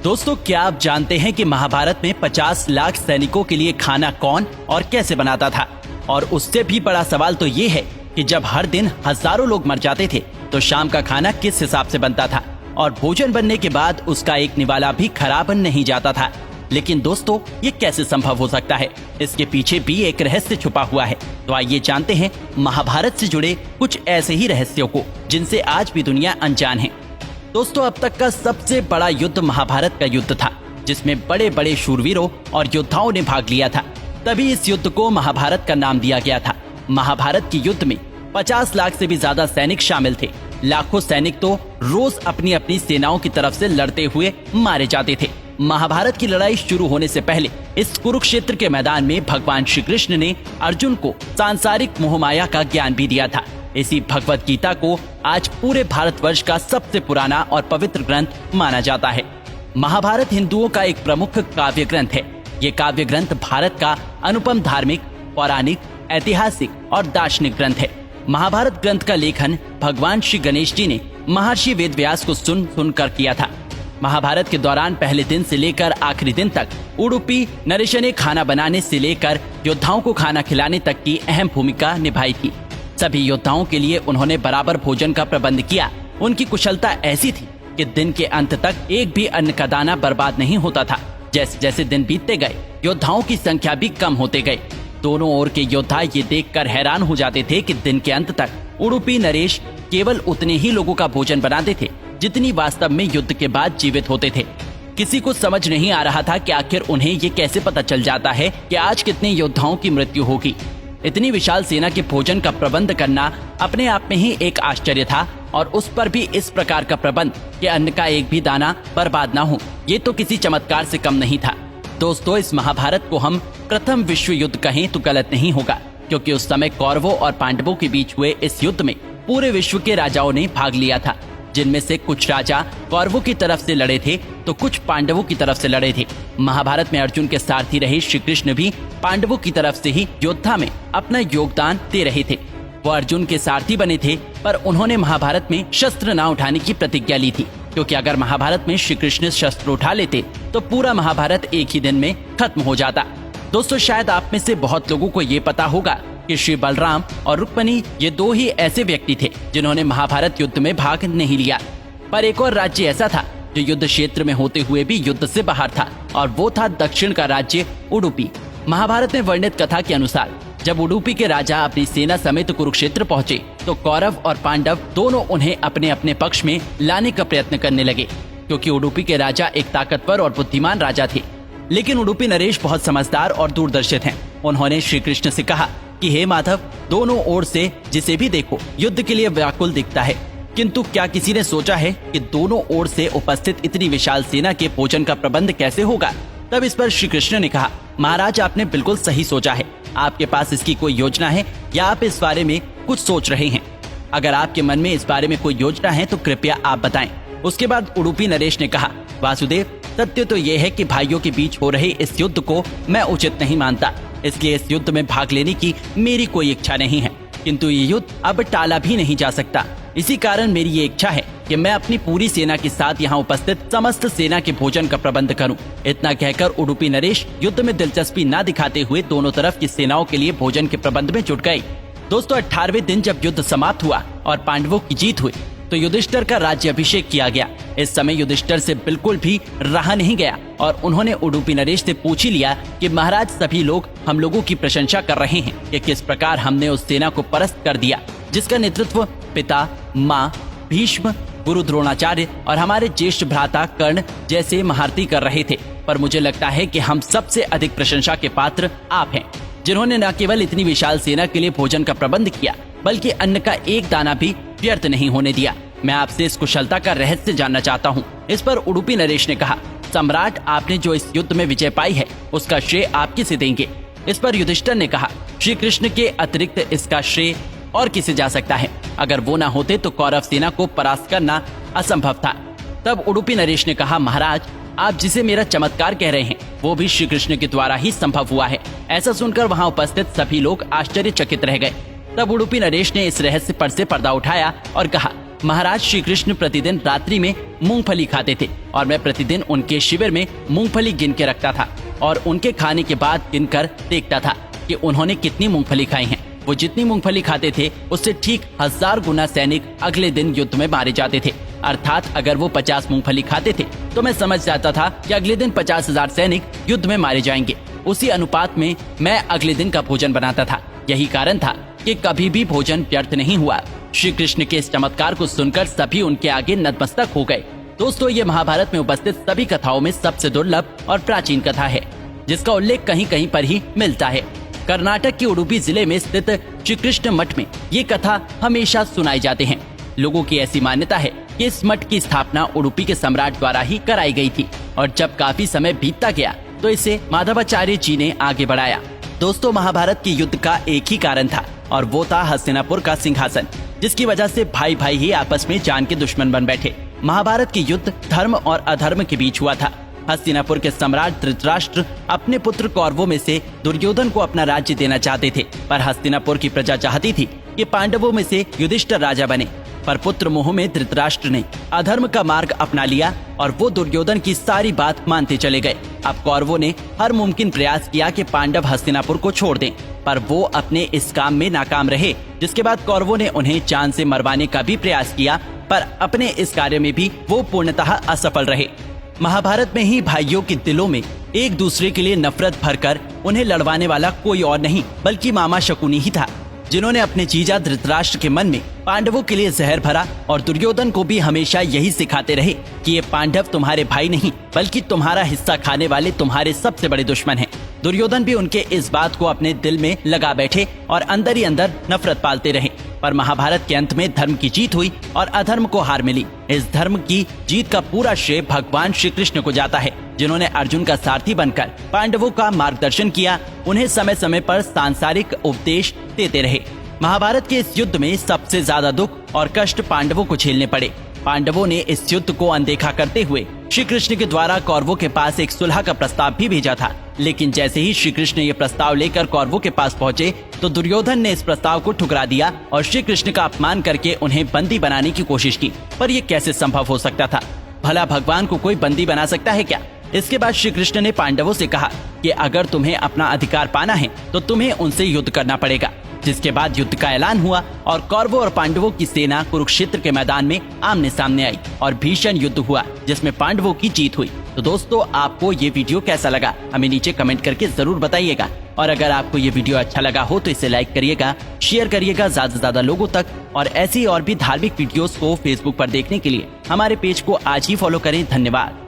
दोस्तों, क्या आप जानते हैं कि महाभारत में 50 लाख सैनिकों के लिए खाना कौन और कैसे बनाता था? और उससे भी बड़ा सवाल तो ये है कि जब हर दिन हजारों लोग मर जाते थे तो शाम का खाना किस हिसाब से बनता था और भोजन बनने के बाद उसका एक निवाला भी खराब नहीं जाता था। लेकिन दोस्तों, ये कैसे संभव हो सकता है? इसके पीछे भी एक रहस्य छुपा हुआ है। तो आइए जानते हैं महाभारत से जुड़े कुछ ऐसे ही रहस्यों को जिनसे आज भी दुनिया अनजान है। दोस्तों, अब तक का सबसे बड़ा युद्ध महाभारत का युद्ध था, जिसमें बड़े बड़े शूरवीरों और योद्धाओं ने भाग लिया था। तभी इस युद्ध को महाभारत का नाम दिया गया था। महाभारत के युद्ध में 50 लाख से भी ज्यादा सैनिक शामिल थे। लाखों सैनिक तो रोज अपनी अपनी सेनाओं की तरफ से लड़ते हुए मारे जाते थे। महाभारत की लड़ाई शुरू होने से पहले इस कुरुक्षेत्र के मैदान में भगवान श्री कृष्ण ने अर्जुन को सांसारिक मोहमाया का ज्ञान भी दिया था। इसी भगवत गीता को आज पूरे भारतवर्ष का सबसे पुराना और पवित्र ग्रंथ माना जाता है। महाभारत हिंदुओं का एक प्रमुख काव्य ग्रंथ है। ये काव्य ग्रंथ भारत का अनुपम धार्मिक, पौराणिक, ऐतिहासिक और दार्शनिक ग्रंथ है। महाभारत ग्रंथ का लेखन भगवान श्री गणेश जी ने महर्षि वेदव्यास को सुन कर किया था। महाभारत के दौरान पहले दिन से लेकर आखिरी दिन तक उडुपी नरेश ने खाना बनाने से लेकर योद्धाओं को खाना खिलाने तक की अहम भूमिका निभाई थी। सभी योद्धाओं के लिए उन्होंने बराबर भोजन का प्रबंध किया। उनकी कुशलता ऐसी थी कि दिन के अंत तक एक भी अन्न का दाना बर्बाद नहीं होता था। जैसे जैसे दिन बीतते गए, योद्धाओं की संख्या भी कम होते गए। दोनों ओर के योद्धा ये देखकर हैरान हो जाते थे कि दिन के अंत तक उडुपी नरेश केवल उतने ही लोगों का भोजन बनाते थे जितनी वास्तव में युद्ध के बाद जीवित होते थे। किसी को समझ नहीं आ रहा था कि आखिर उन्हें ये कैसे पता चल जाता है कि आज कितने योद्धाओं की मृत्यु होगी। इतनी विशाल सेना के भोजन का प्रबंध करना अपने आप में ही एक आश्चर्य था, और उस पर भी इस प्रकार का प्रबंध कि अन्न का एक भी दाना बर्बाद न हो, ये तो किसी चमत्कार से कम नहीं था। दोस्तों, इस महाभारत को हम प्रथम विश्व युद्ध कहें तो गलत नहीं होगा, क्योंकि उस समय कौरवों और पांडवों के बीच हुए इस युद्ध में पूरे विश्व के राजाओं ने भाग लिया था, जिनमें से कुछ राजा कौरवों की तरफ से लड़े थे तो कुछ पांडवों की तरफ से लड़े थे। महाभारत में अर्जुन के सारथी रहे श्री कृष्ण भी पांडवों की तरफ से ही योद्धा में अपना योगदान दे रहे थे। वो अर्जुन के सारथी बने थे, पर उन्होंने महाभारत में शस्त्र न उठाने की प्रतिज्ञा ली थी, क्योंकि अगर महाभारत में श्री कृष्ण शस्त्र उठा लेते तो पूरा महाभारत एक ही दिन में खत्म हो जाता। दोस्तों, शायद आप में से बहुत लोगों को ये पता होगा कि श्री बलराम और रुक्मणी ये दो ही ऐसे व्यक्ति थे जिन्होंने महाभारत युद्ध में भाग नहीं लिया। पर एक और राज्य ऐसा था जो युद्ध क्षेत्र में होते हुए भी युद्ध से बाहर था, और वो था दक्षिण का राज्य उडुपी। महाभारत में वर्णित कथा के अनुसार जब उडुपी के राजा अपनी सेना समेत कुरुक्षेत्र पहुंचे तो कौरव और पांडव दोनों उन्हें अपने अपने पक्ष में लाने का प्रयत्न करने लगे, क्योंकि उडुपी के राजा एक ताकतवर और बुद्धिमान राजा थे। लेकिन उडुपी नरेश बहुत समझदार और दूरदर्शी हैं। उन्होंने श्री कृष्ण से कहा कि हे माधव, दोनों ओर से जिसे भी देखो युद्ध के लिए व्याकुल दिखता है, किंतु क्या किसी ने सोचा है कि दोनों ओर से उपस्थित इतनी विशाल सेना के भोजन का प्रबंध कैसे होगा? तब इस पर श्री कृष्ण ने कहा, महाराज, आपने बिल्कुल सही सोचा है। आपके पास इसकी कोई योजना है या आप इस बारे में कुछ सोच रहे हैं? अगर आपके मन में इस बारे में कोई योजना है तो कृपया आप बताएं। उसके बाद उडुपी नरेश ने कहा, वासुदेव, सत्य तो ये है कि भाइयों के बीच हो रहे इस युद्ध को मैं उचित नहीं मानता, इसलिए इस युद्ध में भाग लेने की मेरी कोई इच्छा नहीं है। किंतु ये युद्ध अब टाला भी नहीं जा सकता। इसी कारण मेरी ये इच्छा है कि मैं अपनी पूरी सेना के साथ यहाँ उपस्थित समस्त सेना के भोजन का प्रबंध करूं। इतना कहकर उडुपी नरेश युद्ध में दिलचस्पी न दिखाते हुए दोनों तरफ की सेनाओं के लिए भोजन के प्रबंध में जुट गए। दोस्तों, 18वें दिन जब युद्ध समाप्त हुआ और पांडवों की जीत हुई तो युधिष्ठिर का राज्य अभिषेक किया गया। इस समय युधिष्ठिर से बिल्कुल भी रहा नहीं गया और उन्होंने उडुपी नरेश से पूछ ही लिया कि महाराज, सभी लोग हम लोगों की प्रशंसा कर रहे हैं कि किस प्रकार हमने उस सेना को परास्त कर दिया जिसका नेतृत्व पिता, माँ, भीष्म, गुरु द्रोणाचार्य और हमारे ज्येष्ठ भ्राता कर्ण जैसे महारथी कर रहे थे। पर मुझे लगता है कि हम सबसे अधिक प्रशंसा के पात्र आप हैं, जिन्होंने न केवल इतनी विशाल सेना के लिए भोजन का प्रबंध किया बल्कि अन्न का एक दाना भी व्यर्थ नहीं होने दिया। मैं आपसे इस कुशलता का रहस्य जानना चाहता हूँ। इस पर उडुपी नरेश ने कहा, सम्राट, आपने जो इस युद्ध में विजय पाई है उसका श्रेय आप किसे देंगे? इस पर युधिष्ठिर ने कहा, श्री कृष्ण के अतिरिक्त इसका श्रेय और किसे जा सकता है? अगर वो ना होते तो कौरव सेना को परास्त करना असंभव था। तब उडुपी नरेश ने कहा, महाराज, आप जिसे मेरा चमत्कार कह रहे हैं वो भी श्री कृष्ण के द्वारा ही संभव हुआ है। ऐसा सुनकर वहाँ उपस्थित सभी लोग आश्चर्यचकित रह गए। तब उडुपी नरेश ने इस रहस्य पर से पर्दा उठाया और कहा, महाराज श्री कृष्ण प्रतिदिन रात्रि में मूंगफली खाते थे और मैं प्रतिदिन उनके शिविर में मूंगफली गिन के रखता था और उनके खाने के बाद गिनकर देखता था कि उन्होंने कितनी मूंगफली खाई है। वो जितनी मूंगफली खाते थे उससे ठीक 1000 गुना सैनिक अगले दिन युद्ध में मारे जाते थे। अर्थात अगर वो 50 मूंगफली खाते थे तो मैं समझ जाता था कि अगले दिन 50,000 सैनिक युद्ध में मारे जाएंगे। उसी अनुपात में मैं अगले दिन का भोजन बनाता था। यही कारण था कि कभी भी भोजन व्यर्थ नहीं हुआ। श्री कृष्ण के इस चमत्कार को सुनकर सभी उनके आगे नतमस्तक हो गए। दोस्तों, ये महाभारत में उपस्थित सभी कथाओं में सबसे दुर्लभ और प्राचीन कथा है, जिसका उल्लेख कहीं कहीं पर ही मिलता है। कर्नाटक के उडुपी जिले में स्थित श्री कृष्ण मठ में ये कथा हमेशा सुनाई जाते हैं। लोगों की ऐसी मान्यता है कि इस मठ की स्थापना उडुपी के सम्राट द्वारा ही कराई गई थी और जब काफी समय बीतता गया तो इसे माधवाचार्य जी ने आगे बढ़ाया। दोस्तों, महाभारत के युद्ध का एक ही कारण था और वो था हस्तिनापुर का सिंहासन, जिसकी वजह से भाई भाई ही आपस में जान के दुश्मन बन बैठे। महाभारत के युद्ध धर्म और अधर्म के बीच हुआ था। हस्तिनापुर के सम्राट धृतराष्ट्र अपने पुत्र कौरवों में से दुर्योधन को अपना राज्य देना चाहते थे, पर हस्तिनापुर की प्रजा चाहती थी कि पांडवों में से युधिष्ठिर राजा बने। पर पुत्र मोह में धृतराष्ट्र ने अधर्म का मार्ग अपना लिया और वो दुर्योधन की सारी बात मानते चले गए। अब कौरवों ने हर मुमकिन प्रयास किया कि पांडव हस्तिनापुर को छोड़ दें, पर वो अपने इस काम में नाकाम रहे। जिसके बाद कौरवों ने उन्हें चांद से मरवाने का भी प्रयास किया, पर अपने इस कार्य में भी वो पूर्णतः असफल रहे। महाभारत में ही भाइयों के दिलों में एक दूसरे के लिए नफरत भरकर उन्हें लड़वाने वाला कोई और नहीं बल्कि मामा शकुनी ही था, जिन्होंने अपने जीजा धृतराष्ट्र के मन में पांडवों के लिए जहर भरा और दुर्योधन को भी हमेशा यही सिखाते रहे कि ये पांडव तुम्हारे भाई नहीं बल्कि तुम्हारा हिस्सा खाने वाले तुम्हारे सबसे बड़े दुश्मन हैं। दुर्योधन भी उनके इस बात को अपने दिल में लगा बैठे और अंदर ही अंदर नफरत पालते रहे। पर महाभारत के अंत में धर्म की जीत हुई और अधर्म को हार मिली। इस धर्म की जीत का पूरा श्रेय भगवान श्री कृष्ण को जाता है, जिन्होंने अर्जुन का सारथी बनकर पांडवों का मार्गदर्शन किया, उन्हें समय समय पर सांसारिक उपदेश देते रहे। महाभारत के इस युद्ध में सबसे ज्यादा दुख और कष्ट पांडवों को झेलने पड़े। पांडवों ने इस युद्ध को अनदेखा करते हुए श्री कृष्ण के द्वारा कौरवों के पास एक सुलह का प्रस्ताव भी भेजा था, लेकिन जैसे ही श्री कृष्ण ये प्रस्ताव लेकर कौरवों के पास पहुँचे तो दुर्योधन ने इस प्रस्ताव को ठुकरा दिया और श्री कृष्ण का अपमान करके उन्हें बंदी बनाने की कोशिश की। पर यह कैसे संभव हो सकता था? भला भगवान को कोई बंदी बना सकता है क्या? इसके बाद श्री कृष्ण ने पांडवों से कहा कि अगर तुम्हें अपना अधिकार पाना है तो तुम्हें उनसे युद्ध करना पड़ेगा। जिसके बाद युद्ध का ऐलान हुआ और कौरवों और पांडवों की सेना कुरुक्षेत्र के मैदान में आमने सामने आई और भीषण युद्ध हुआ, जिसमें पांडवों की जीत हुई। तो दोस्तों, आपको ये वीडियो कैसा लगा हमें नीचे कमेंट करके जरूर बताइएगा। और अगर आपको ये वीडियो अच्छा लगा हो तो इसे लाइक करिएगा, शेयर करिएगा ज्यादा से ज्यादा लोगों तक। और ऐसी और भी धार्मिक वीडियोस को फेसबुक पर देखने के लिए हमारे पेज को आज ही फॉलो करें। धन्यवाद।